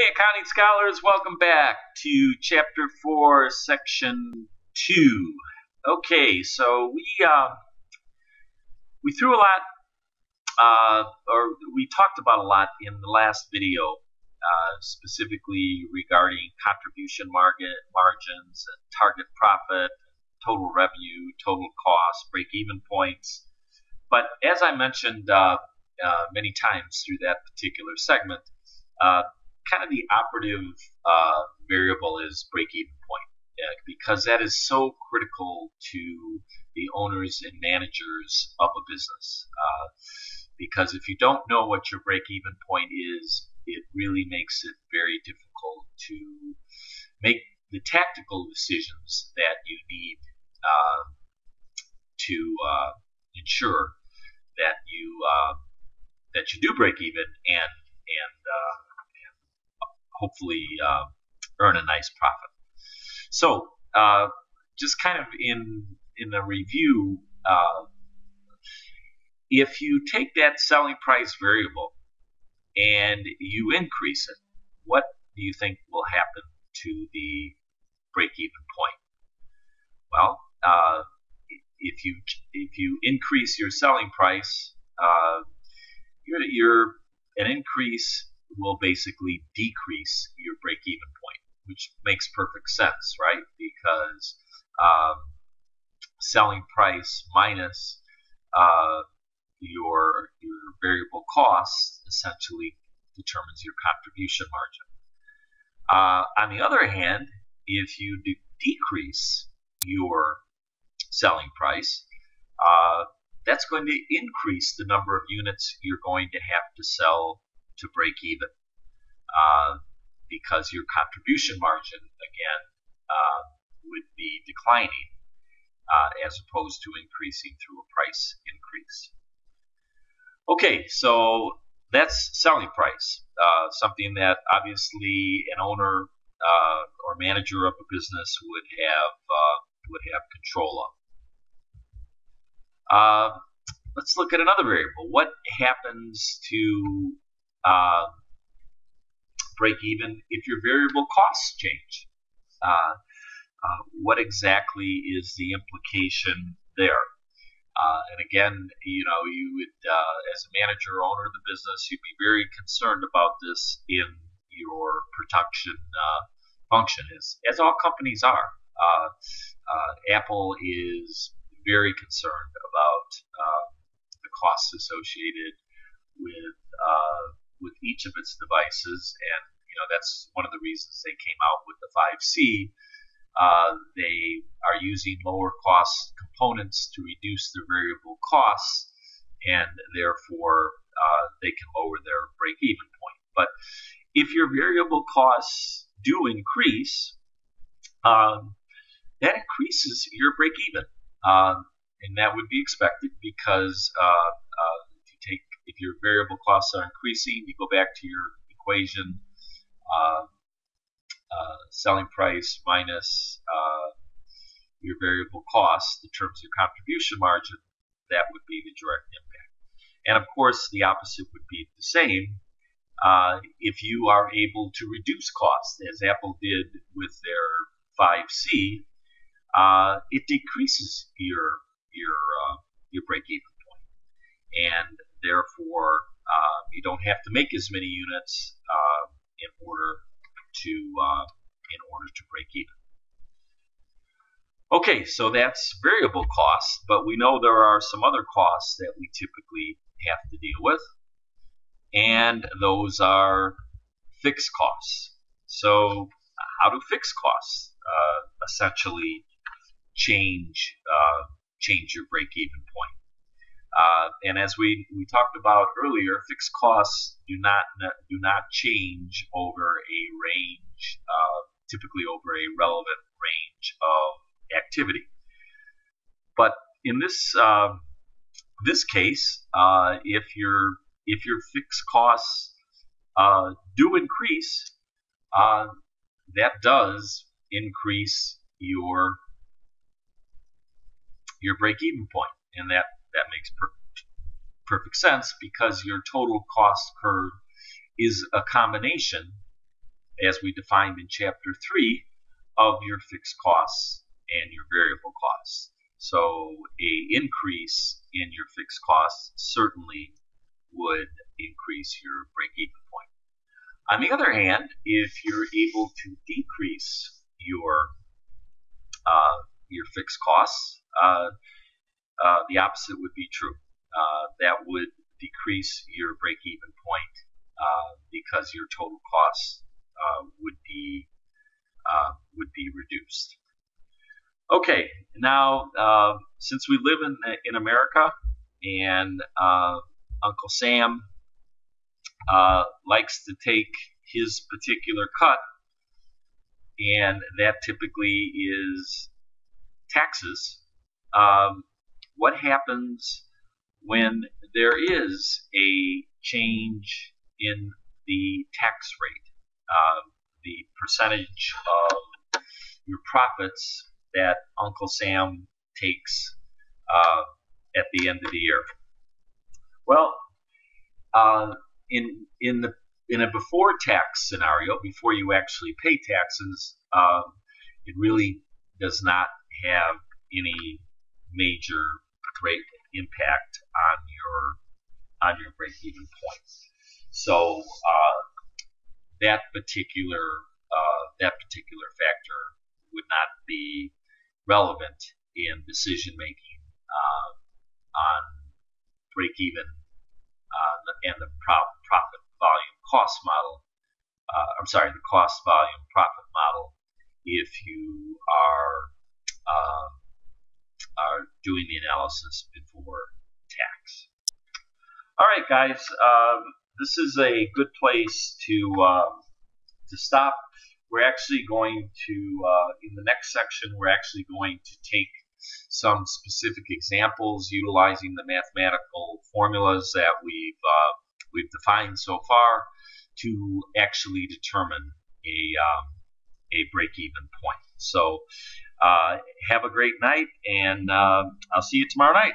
Accounting Scholars, welcome back to Chapter 4, Section 2. Okay, so we threw a lot, or we talked about a lot in the last video, specifically regarding contribution margins, and target profit, total revenue, total cost, break-even points. But as I mentioned many times through that particular segment, kind of the operative variable is break-even point, because that is so critical to the owners and managers of a business. Because if you don't know what your break-even point is, it really makes it very difficult to make the tactical decisions that you need to ensure that you do break even and hopefully earn a nice profit. So just kind of in a review, if you take that selling price variable and you increase it, what do you think will happen to the break-even point? Well, if you increase your selling price, an increase will basically decrease your break-even point, which makes perfect sense, right? Because selling price minus your variable cost essentially determines your contribution margin. On the other hand, if you decrease your selling price, that's going to increase the number of units you're going to have to sell to break even, because your contribution margin again would be declining as opposed to increasing through a price increase. Okay, so that's selling price, something that obviously an owner or manager of a business would have control of. Let's look at another variable. What happens to break even if your variable costs change? What exactly is the implication there? And again, you would, as a manager or owner of the business, you'd be very concerned about this in your production function, as all companies are. Apple is very concerned about the costs associated with each of its devices, and that's one of the reasons they came out with the 5C. They are using lower cost components to reduce their variable costs, and therefore they can lower their break-even point. But if your variable costs do increase, that increases your break-even, and that would be expected because if your variable costs are increasing, you go back to your equation. Selling price minus your variable cost determines your contribution margin. That would be the direct impact. And of course, the opposite would be the same if you are able to reduce costs, as Apple did with their 5C. It decreases your break-even point, and therefore you don't have to make as many units in order to break even. Okay, so that's variable costs, but we know there are some other costs that we typically have to deal with, and those are fixed costs. So how do fixed costs essentially change your break-even point? And as we talked about earlier, fixed costs do not change over a range, typically over a relevant range of activity. But in this case, if your fixed costs do increase, that does increase your break-even point, and that makes perfect sense because your total cost curve is a combination as we defined in Chapter 3, of your fixed costs and your variable costs. So a increase in your fixed costs certainly would increase your break-even point. On the other hand, if you're able to decrease your fixed costs, the opposite would be true. That would decrease your break-even point because your total costs would be reduced. Okay, now since we live in America, and Uncle Sam likes to take his particular cut, and that typically is taxes. What happens when there is a change in the tax rate, the percentage of your profits that Uncle Sam takes at the end of the year? Well, in a before tax scenario, before you actually pay taxes, it really does not have any major great impact on your break-even point. So that particular factor would not be relevant in decision making on break-even and the profit volume cost model. The cost volume profit model, if you are doing the analysis before tax. All right, guys, this is a good place to stop. We're actually going to, in the next section, we're actually going to take some specific examples utilizing the mathematical formulas that we've defined so far to actually determine a break-even point. So have a great night, and I'll see you tomorrow night.